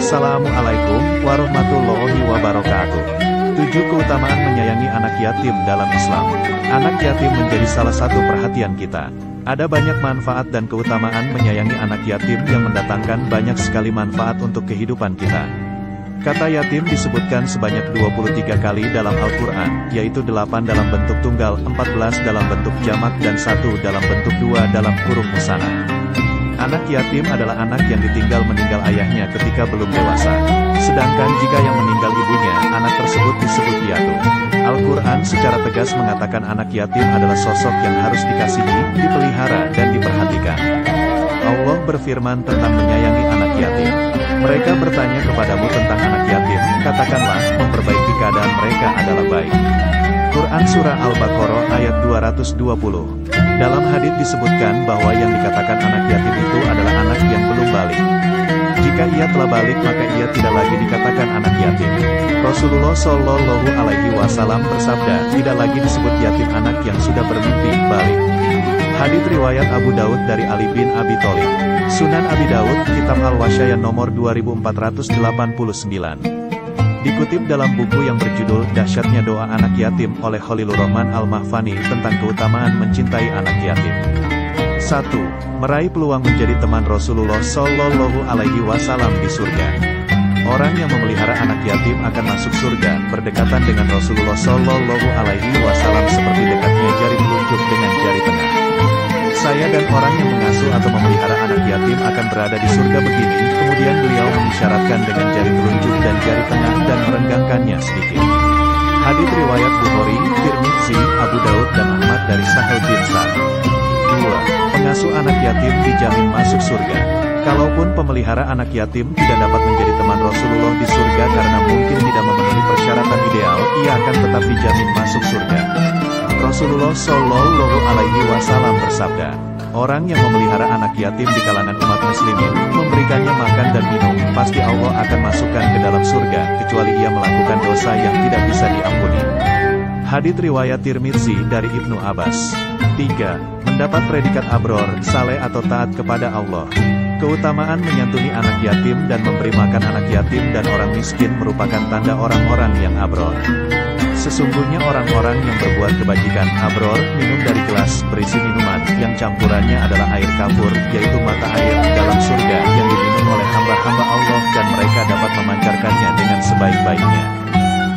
Assalamualaikum warahmatullahi wabarakatuh. 7 keutamaan menyayangi anak yatim dalam Islam. Anak yatim menjadi salah satu perhatian kita. Ada banyak manfaat dan keutamaan menyayangi anak yatim yang mendatangkan banyak sekali manfaat untuk kehidupan kita. Kata yatim disebutkan sebanyak 23 kali dalam Al-Quran, yaitu 8 dalam bentuk tunggal, 14 dalam bentuk jamak dan 1 dalam bentuk 2 dalam huruf musanna. Anak yatim adalah anak yang ditinggal meninggal ayahnya ketika belum dewasa. Sedangkan jika yang meninggal ibunya, anak tersebut disebut yatim. Al-Quran secara tegas mengatakan anak yatim adalah sosok yang harus dikasihi, dipelihara, dan diperhatikan. Allah berfirman tentang menyayangi anak yatim. Mereka bertanya kepadamu tentang anak yatim, katakanlah, memperbaiki keadaan mereka adalah baik. Quran Surah Al-Baqarah ayat 220. Dalam hadits disebutkan bahwa yang dikatakan anak yatim itu adalah anak yang belum balik. Jika ia telah balik maka ia tidak lagi dikatakan anak yatim. Rasulullah Shallallahu Alaihi Wasallam bersabda, tidak lagi disebut yatim anak yang sudah bermimpi balik. Hadits riwayat Abu Daud dari Ali bin Abi Thalib. Sunan Abi Daud, Kitab Al-Wasyaya nomor 2489. Dikutip dalam buku yang berjudul Dahsyatnya Doa Anak Yatim oleh Khalilur Rahman Al-Mahfani tentang keutamaan mencintai anak yatim. 1. Meraih peluang menjadi teman Rasulullah Shallallahu Alaihi Wasallam di surga. Orang yang memelihara anak yatim akan masuk surga, berdekatan dengan Rasulullah Shallallahu Alaihi Wasallam seperti dekatnya jari telunjuk dengan jari tengah. Saya dan orang yang mengasuh atau memelihara anak yatim akan berada di surga begini, kemudian beliau mengisyaratkan dengan jari telunjuk dan jari tengah dan merenggangkannya sedikit. Hadits riwayat Bukhari, Tirmidzi, Abu Daud dan Ahmad dari Sahal bin Sa'd. 2. Pengasuh anak yatim dijamin masuk surga. Kalaupun pemelihara anak yatim tidak dapat menjadi teman Rasulullah di surga karena mungkin tidak memenuhi persyaratan ideal, ia akan tetap dijamin masuk surga. Rasulullah Shallallahu Alaihi Wasallam bersabda, orang yang memelihara anak yatim di kalangan umat muslimin, memberikannya makan dan minum, pasti Allah akan masukkan ke dalam surga, kecuali ia melakukan dosa yang tidak bisa diampuni. Hadits riwayat Tirmidzi dari Ibnu Abbas. 3. Mendapat predikat abror, saleh atau taat kepada Allah. Keutamaan menyantuni anak yatim dan memberi makan anak yatim dan orang miskin merupakan tanda orang-orang yang abror. Sesungguhnya orang-orang yang berbuat kebajikan abror, minum dari gelas berisi minuman yang campurannya adalah air kafur, yaitu mata air dalam surga yang diminum oleh hamba-hamba Allah dan mereka dapat memancarkannya dengan sebaik-baiknya.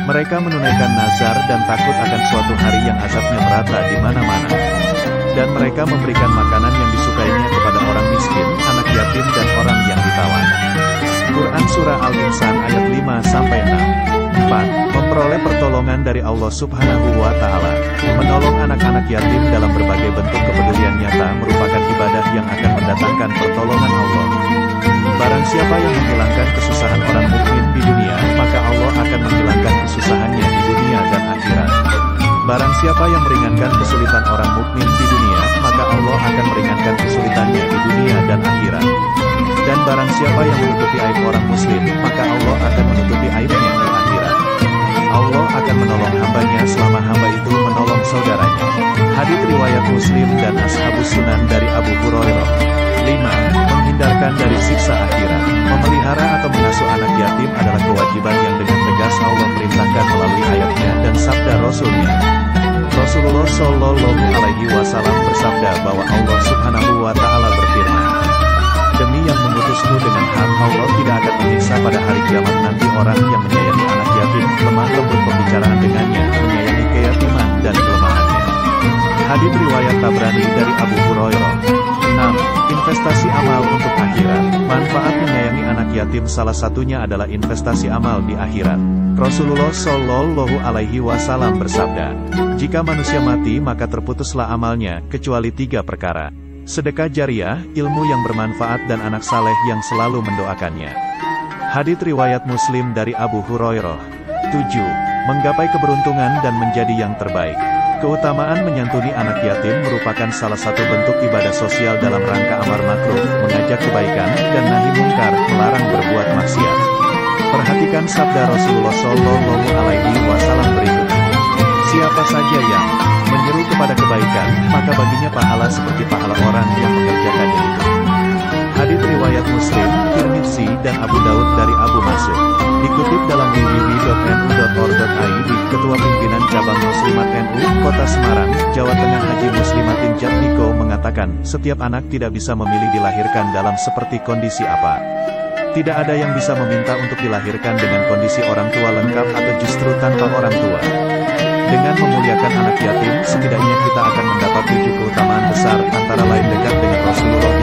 Mereka menunaikan nazar dan takut akan suatu hari yang azabnya merata di mana-mana. Dan mereka memberikan makanan yang disukainya kepada orang miskin, anak yatim dan orang yang ditawan. Quran Surah Al-Insan ayat 5-6. 4. Memperoleh pertolongan dari Allah Subhanahu wa Ta'ala. Menolong anak-anak yatim dalam berbagai bentuk kepedulian nyata merupakan ibadah yang akan mendatangkan pertolongan Allah. Barang siapa yang menghilangkan kesusahan orang mukmin di dunia, maka Allah akan menghilangkan kesusahannya di dunia dan akhirat. Barang siapa yang meringankan kesulitan orang mukmin di dunia, maka Allah akan meringankan kesulitannya di dunia dan akhirat. Dan barang siapa yang menutupi aib orang muslim, maka Allah akan menutupi aibnya di akhirat. Allah akan menolong hambanya selama hamba itu menolong saudaranya. Hadits riwayat Muslim dan Ashabus Sunan dari Abu Hurairah. 5. Menghindarkan dari siksa akhirat. Memelihara atau mengasuh anak yatim adalah kewajiban yang dengan tegas Allah perintahkan melalui ayatnya dan sabda Rasulnya. Rasulullah Shallallahu Alaihi Wasallam bersabda bahwa Allah Subhanahu wa Ta'ala berfirman, demi yang mengutusku dengan hak, Allah tidak akan menyiksa pada hari kiamat nanti orang yang menyayangi anak yatim, lemah lembut pembicaraan dengannya, menyayangi keyatiman dan kelemahannya. Hadits riwayat Tabrani dari Abu Hurairah. 6. Investasi amal untuk akhirat. Manfaat menyayangi anak yatim salah satunya adalah investasi amal di akhirat. Rasulullah Shallallahu Alaihi Wasallam bersabda, jika manusia mati maka terputuslah amalnya, kecuali 3 perkara. Sedekah jariah, ilmu yang bermanfaat dan anak saleh yang selalu mendoakannya. Hadits riwayat Muslim dari Abu Hurairah. 7. Menggapai keberuntungan dan menjadi yang terbaik. Keutamaan menyantuni anak yatim merupakan salah satu bentuk ibadah sosial dalam rangka amar ma'ruf, mengajak kebaikan, dan nahi mungkar, melarang berbuat maksiat. Perhatikan sabda Rasulullah Shallallahu Alaihi Wasallam berikut ini. Siapa saja yang menyeru kepada kebaikan, maka baginya pahala seperti pahala orang yang mengerjakannya itu. Hadits riwayat riwayat Muslim, Tirmidzi dan Abu Daud dari Abu Mas'ud. Dikutip dalam www.nu.org.id, Ketua Pimpinan Cabang Muslimat NU, Kota Semarang, Jawa Tengah Haji Muslimatin Jatmiko mengatakan, setiap anak tidak bisa memilih dilahirkan dalam seperti kondisi apa. Tidak ada yang bisa meminta untuk dilahirkan dengan kondisi orang tua lengkap atau justru tanpa orang tua. Dengan memuliakan anak yatim, setidaknya kita akan mendapat 7 keutamaan besar, antara lain dekat dengan Rasulullah